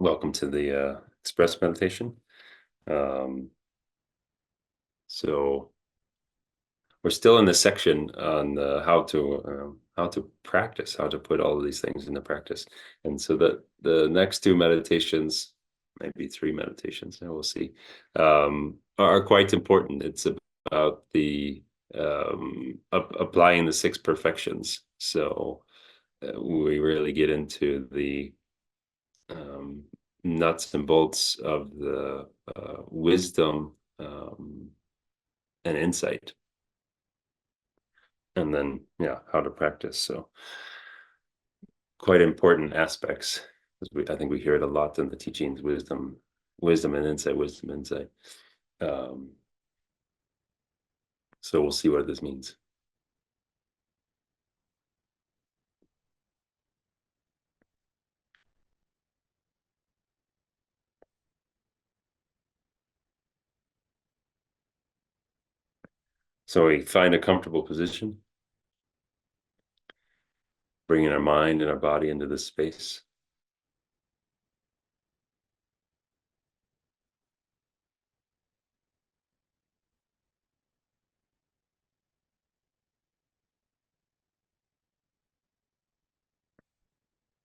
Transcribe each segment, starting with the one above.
Welcome to the express meditation. Um, so we're still in the section on how to practice, how to put all of these things into practice. And so the next two meditations, maybe three meditations, and we'll see, are quite important. It's about the applying the six perfections. So we really get into the um, nuts and bolts of the wisdom and insight, and then how to practice. So quite important aspects. I think we hear it a lot in the teachings: wisdom and insight, wisdom and insight. Um, so we'll see what this means. So we find a comfortable position, bringing our mind and our body into this space.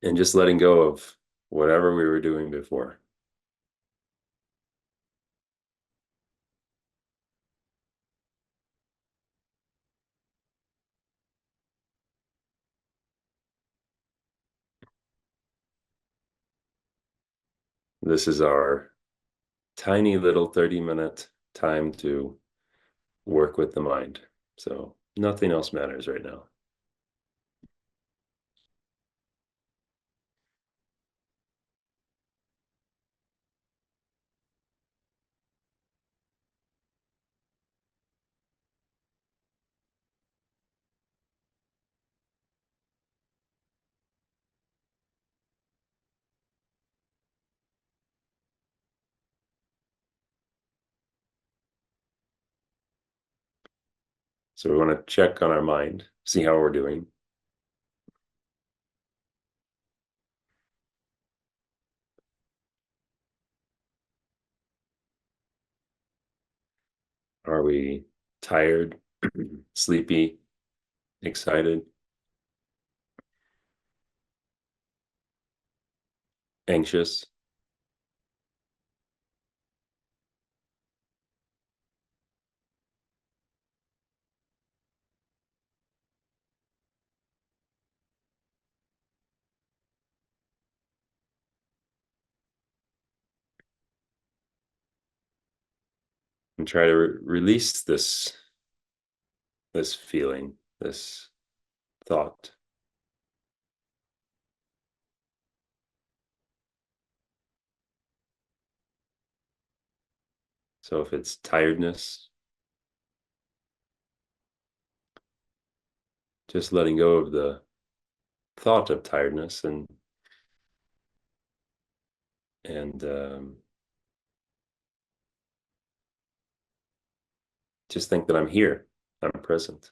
And just letting go of whatever we were doing before. This is our tiny little 30-minute time to work with the mind. So nothing else matters right now. So we want to check on our mind, see how we're doing. Are we tired, sleepy, excited, anxious? And try to release this feeling, this thought. So if it's tiredness, just letting go of the thought of tiredness and just think that I'm here, I'm present.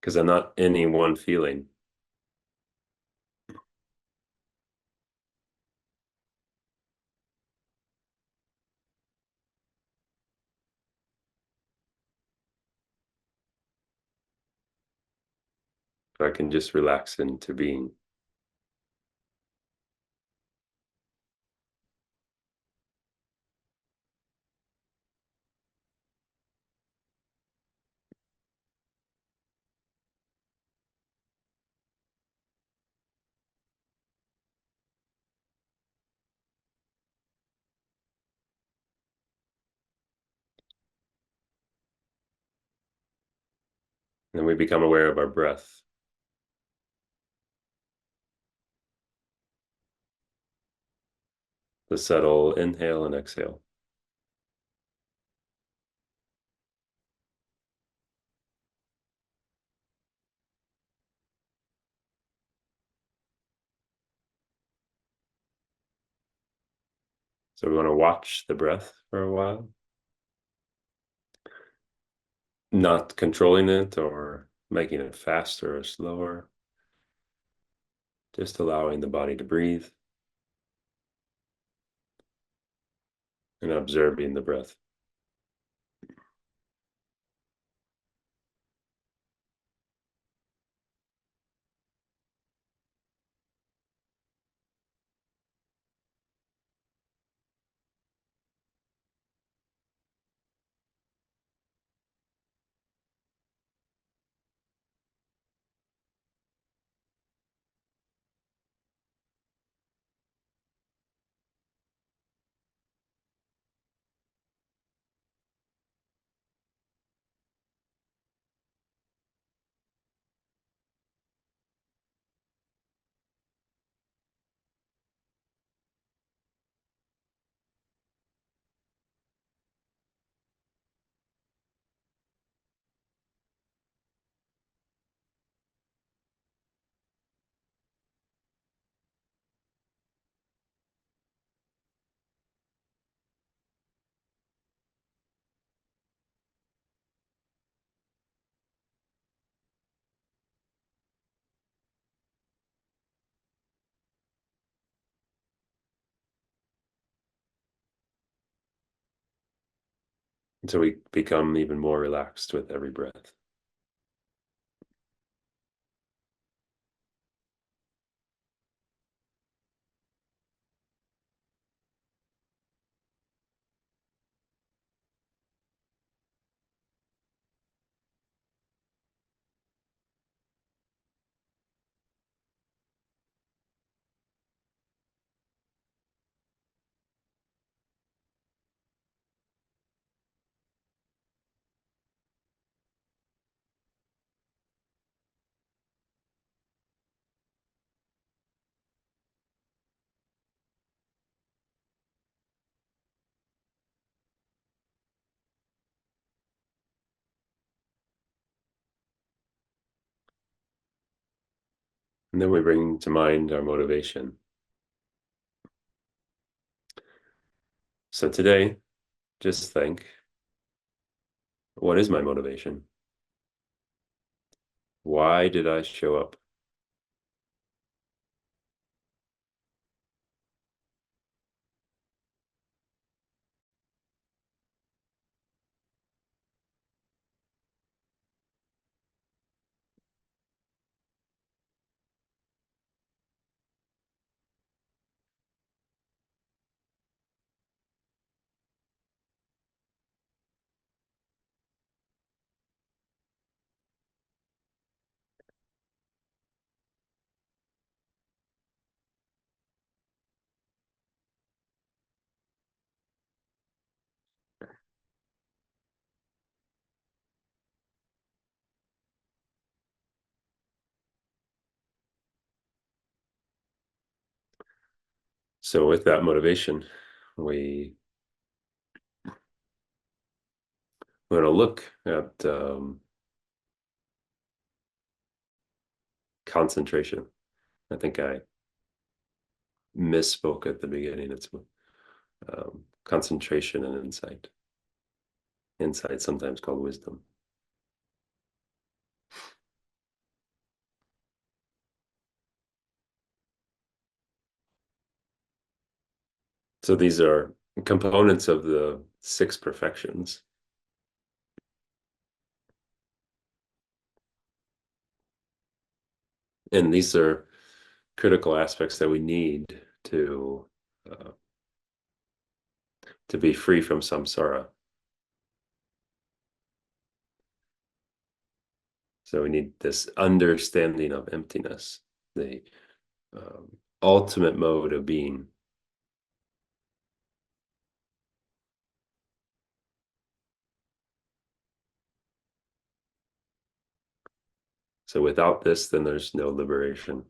Because I'm not any one feeling. I can just relax into being. And we become aware of our breath, the subtle inhale and exhale. So So we want to watch the breath for a while, not controlling it or making it faster or slower, just allowing the body to breathe and observing the breath. Until we become even more relaxed with every breath. And then we bring to mind our motivation. So today, just think, what is my motivation? Why did I show up? So with that motivation, we want to look at concentration. I think I misspoke at the beginning. It's concentration and insight. Insight, sometimes called wisdom. So these are components of the six perfections. And these are critical aspects that we need uh, to be free from samsara. So we need this understanding of emptiness, the ultimate mode of being. So without this, then there's no liberation.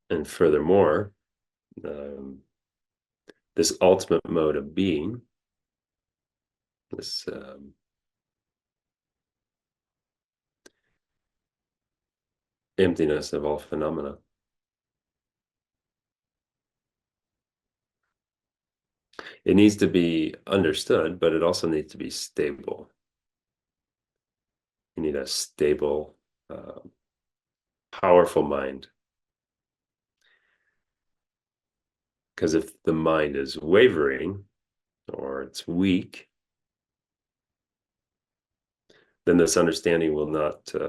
And furthermore, um, this ultimate mode of being this emptiness of all phenomena. It needs to be understood, but it also needs to be stable. You need a stable, powerful mind. Because if the mind is wavering or it's weak, then this understanding will not, it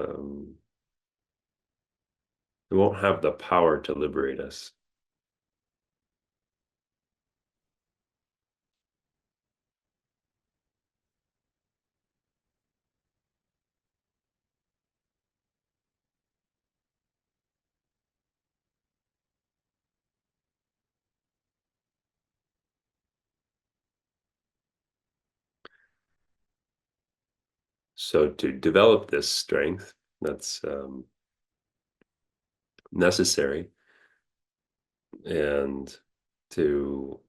won't have the power to liberate us. So to develop this strength that's necessary, and to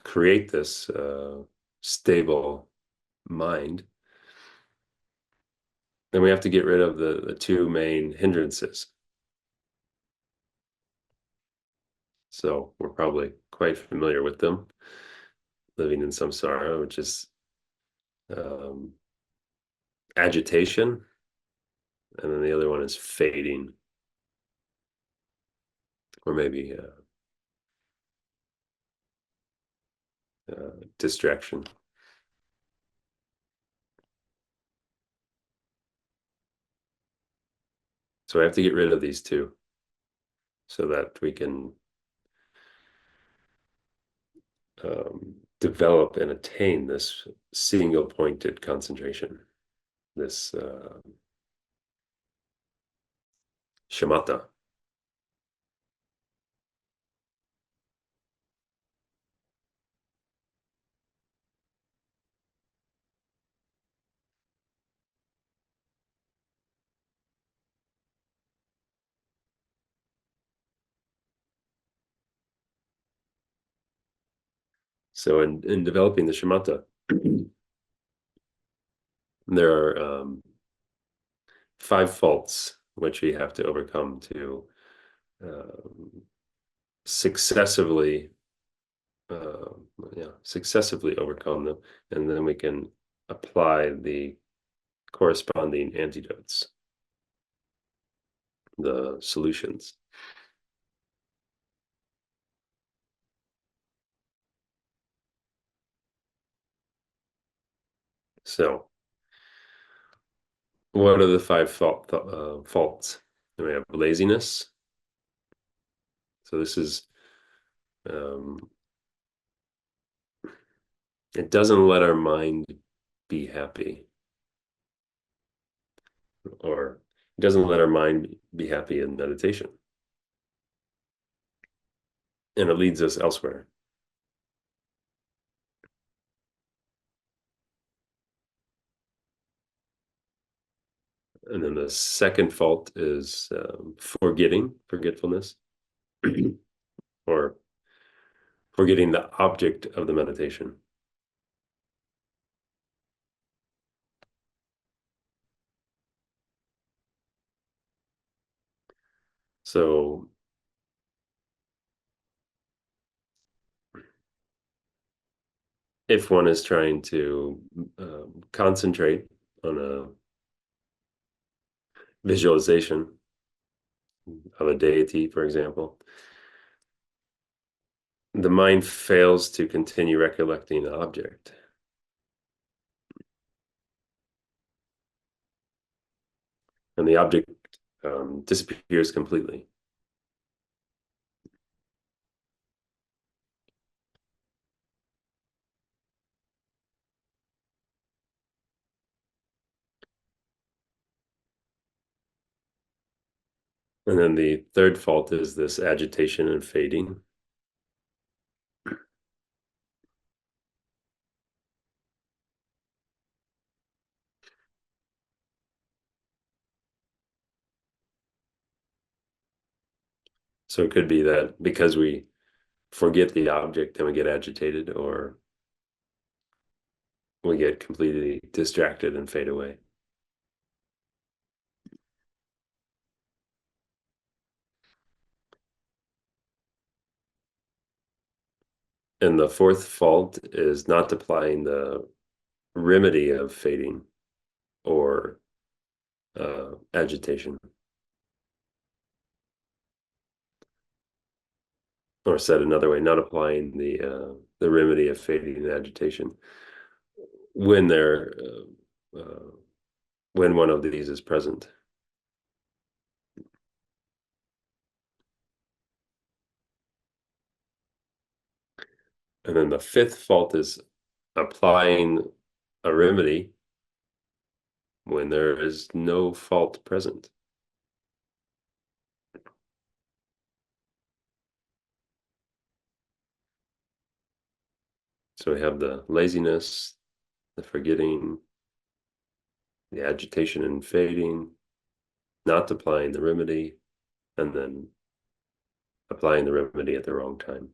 create this stable mind, then we have to get rid of the two main hindrances. So we're probably quite familiar with them. Living in samsara, which is um, agitation, and then the other one is fading, or maybe distraction. So I have to get rid of these two so that we can develop and attain this single pointed concentration, this shamatha. So in developing the shamatha, there are 5 faults which we have to overcome to um, successively uh, successively overcome them, and then we can apply the corresponding antidotes, the solutions. So what are the 5 faults? We have laziness. So this is um, it doesn't let our mind be happy, or it doesn't let our mind be happy in meditation, and it leads us elsewhere. And then the second fault is forgetfulness, or forgetting the object of the meditation. So if one is trying to concentrate on a visualization of a deity, for example, the mind fails to continue recollecting the object, and the object disappears completely. And then the third fault is this agitation and fading. So it could be that because we forget the object, then we get agitated, or we get completely distracted and fade away. And the fourth fault is not applying the remedy of fading or agitation. Or said another way, not applying the remedy of fading and agitation when they're when one of these is present. And then the fifth fault is applying a remedy when there is no fault present. So we have the laziness, the forgetting, the agitation and fading, not applying the remedy, and then applying the remedy at the wrong time.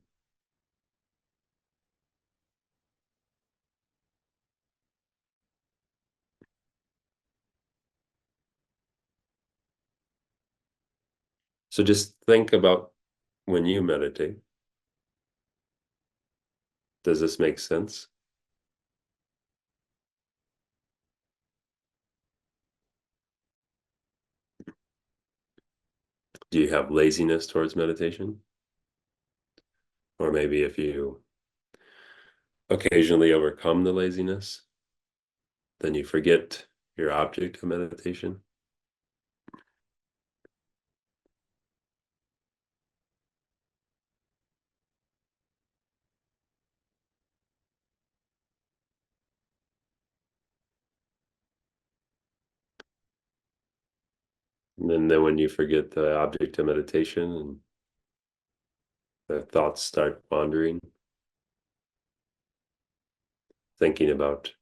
So just think about when you meditate, does this make sense? Do you have laziness towards meditation? Or maybe if you occasionally overcome the laziness, then you forget your object of meditation. And then when you forget the object of meditation and the thoughts start wandering, thinking about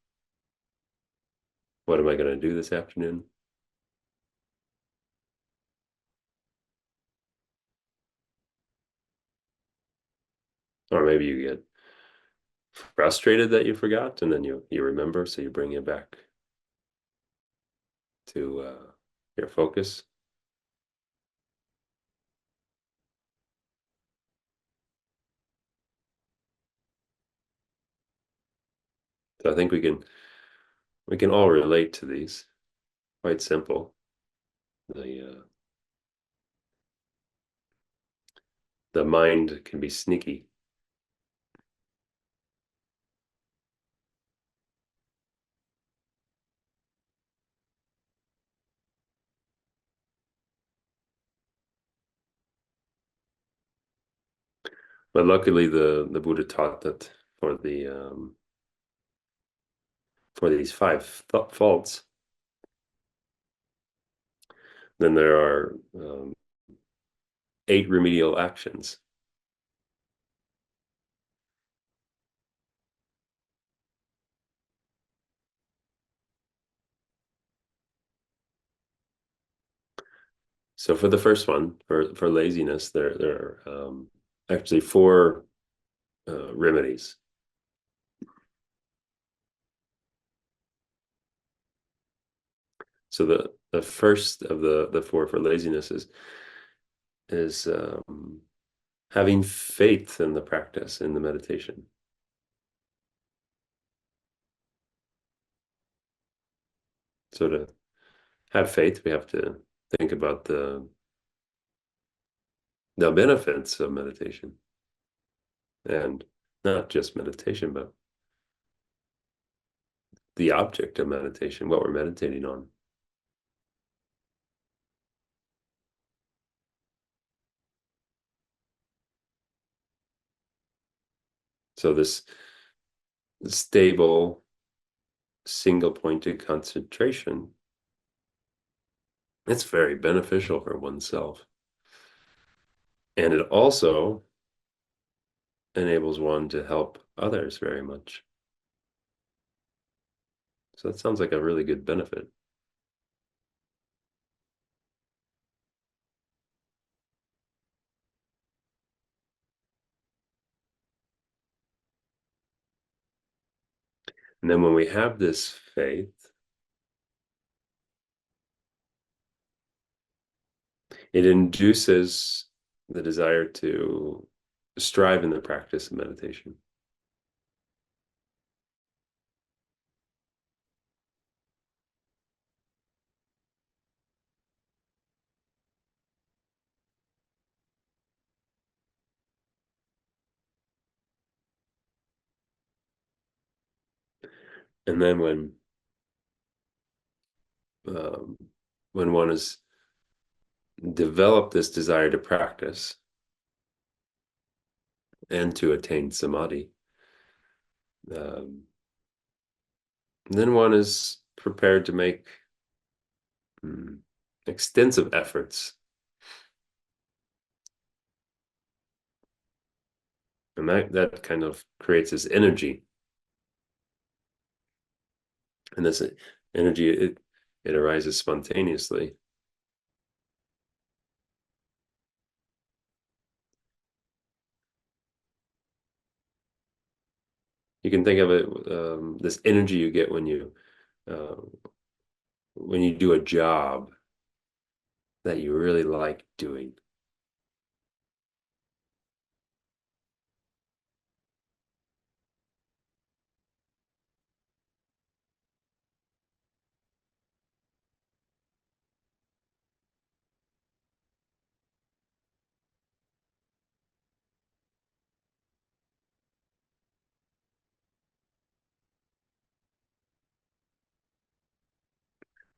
what am I going to do this afternoon? Or maybe you get frustrated that you forgot and then you remember, so you bring it back to your focus. So I think we can all relate to these. Quite simple. The mind can be sneaky. But luckily, the Buddha taught that for these five faults, then there are 8 remedial actions. So for the first one, for laziness, there are actually 4 remedies. So the first of the 4 for laziness is having faith in the practice, in the meditation. So to have faith, we have to think about the benefits of meditation, and not just meditation, but the object of meditation, what we're meditating on. So this stable, single-pointed concentration, it's very beneficial for oneself. And it also enables one to help others very much. So that sounds like a really good benefit. And then when we have this faith, it induces the desire to strive in the practice of meditation. And then um, when one has developed this desire to practice and to attain samadhi, um, then one is prepared to make mm, extensive efforts. And that kind of creates this energy. And this energy, it arises spontaneously. You can think of it, this energy you get uh, when you do a job that you really like doing.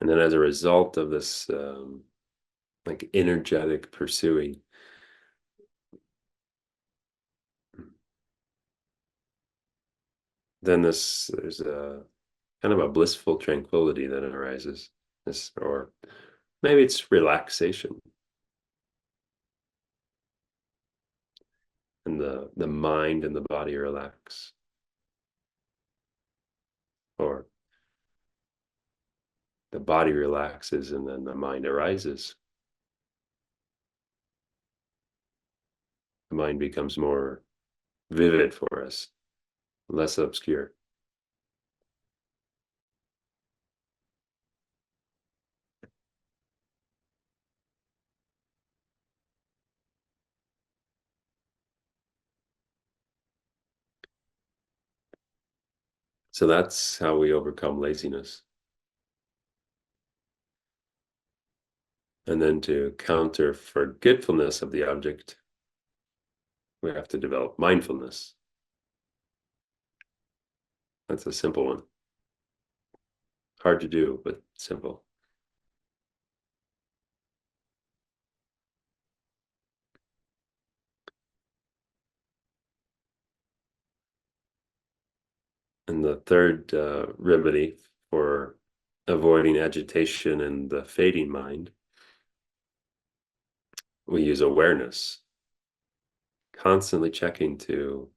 And then as a result of this like energetic pursuing, then there's a kind of a blissful tranquility that arises. This, or maybe it's relaxation, and the mind and the body relax, or the body relaxes and then the mind arises. The mind becomes more vivid for us, less obscure. So that's how we overcome laziness. And then to counter forgetfulness of the object, we have to develop mindfulness. That's a simple one. Hard to do, but simple. And the third remedy for avoiding agitation and the fading mind, we use awareness, constantly checking to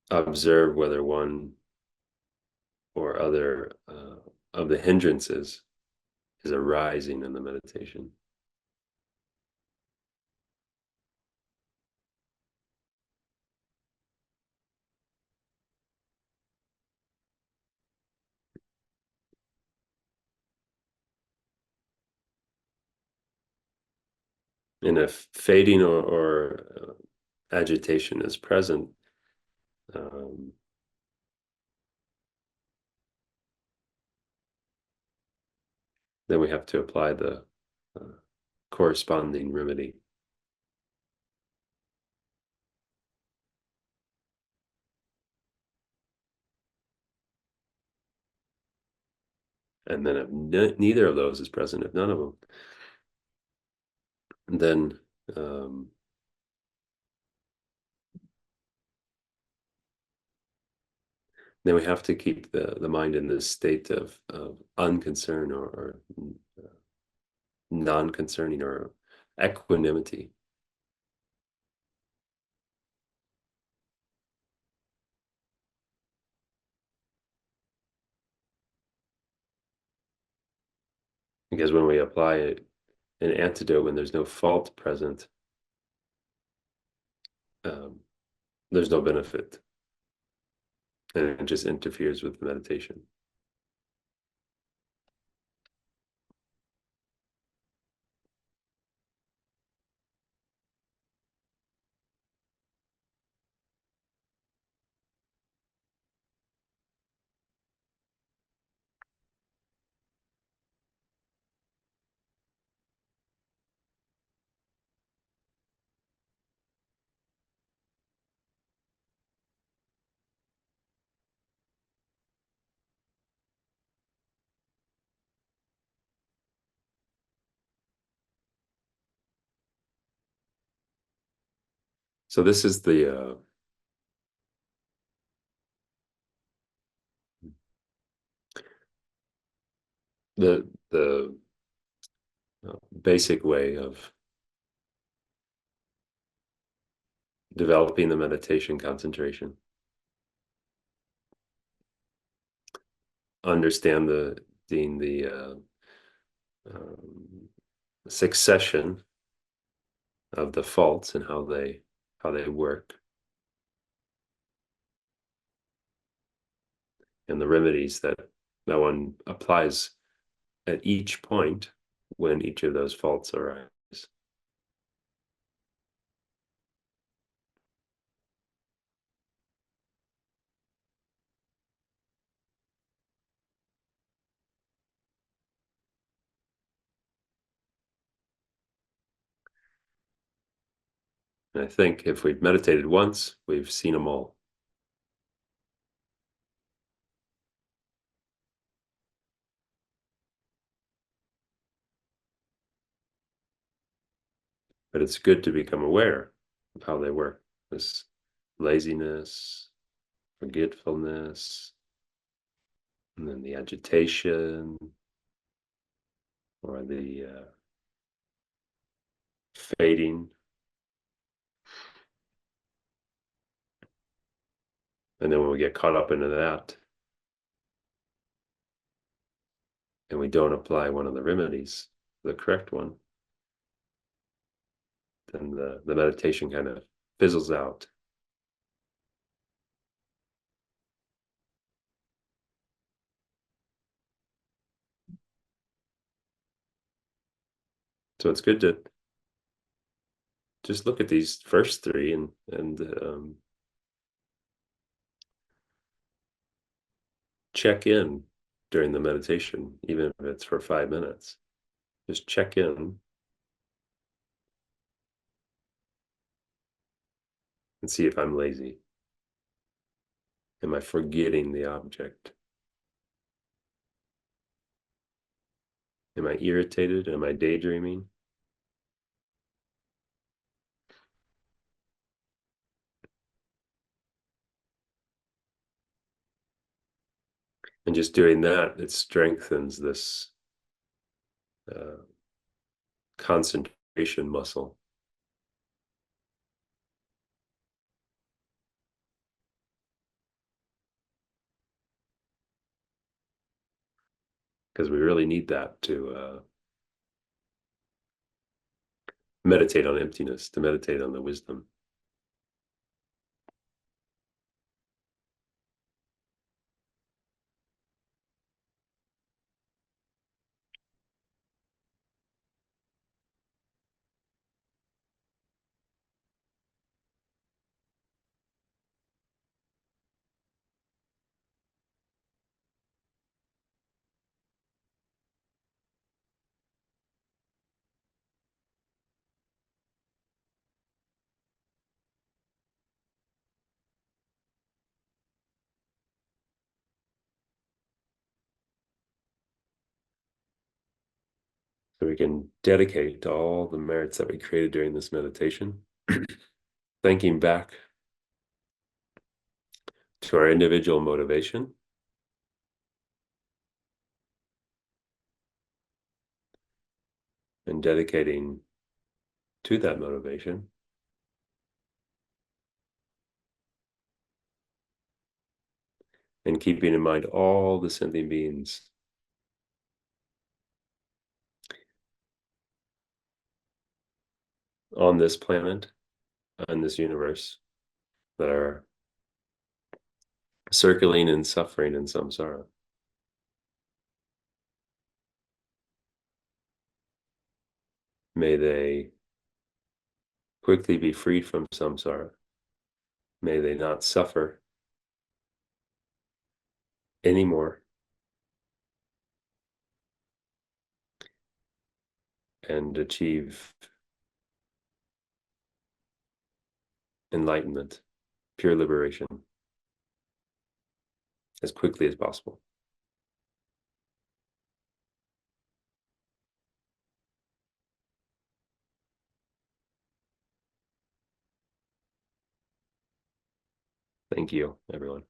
observe whether one or other of the hindrances is arising in the meditation. And if fading or agitation is present, um, then we have to apply the uh, corresponding remedy. And then if neither of those is present, if none of them, then um, then we have to keep the mind in this state of unconcern or non-concerning or equanimity. Because when we apply an antidote when there's no fault present, um, there's no benefit. and it just interferes with the meditation. So this is the basic way of developing the meditation concentration. Understand the um, succession of the faults and how they work, and the remedies that one applies at each point when each of those faults arise. And I think if we've meditated once, we've seen them all. But it's good to become aware of how they work. This laziness, forgetfulness, and then the agitation or the fading. And then when we get caught up into that and we don't apply one of the remedies, the correct one, then the meditation kind of fizzles out. So it's good to just look at these first three and check in during the meditation, even if it's for 5 minutes. Just check in and see if I'm lazy. Am I forgetting the object? Am I irritated? Am I daydreaming? And just doing that, it strengthens this uh, concentration muscle. Because we really need that to meditate on emptiness, to meditate on the wisdom. So we can dedicate all the merits that we created during this meditation, thinking back to our individual motivation, and dedicating to that motivation, and keeping in mind all the sentient beings on this planet, on this universe, that are circling and suffering in samsara. May they quickly be freed from samsara. May they not suffer anymore and achieve enlightenment, pure liberation as quickly as possible. Thank you, everyone.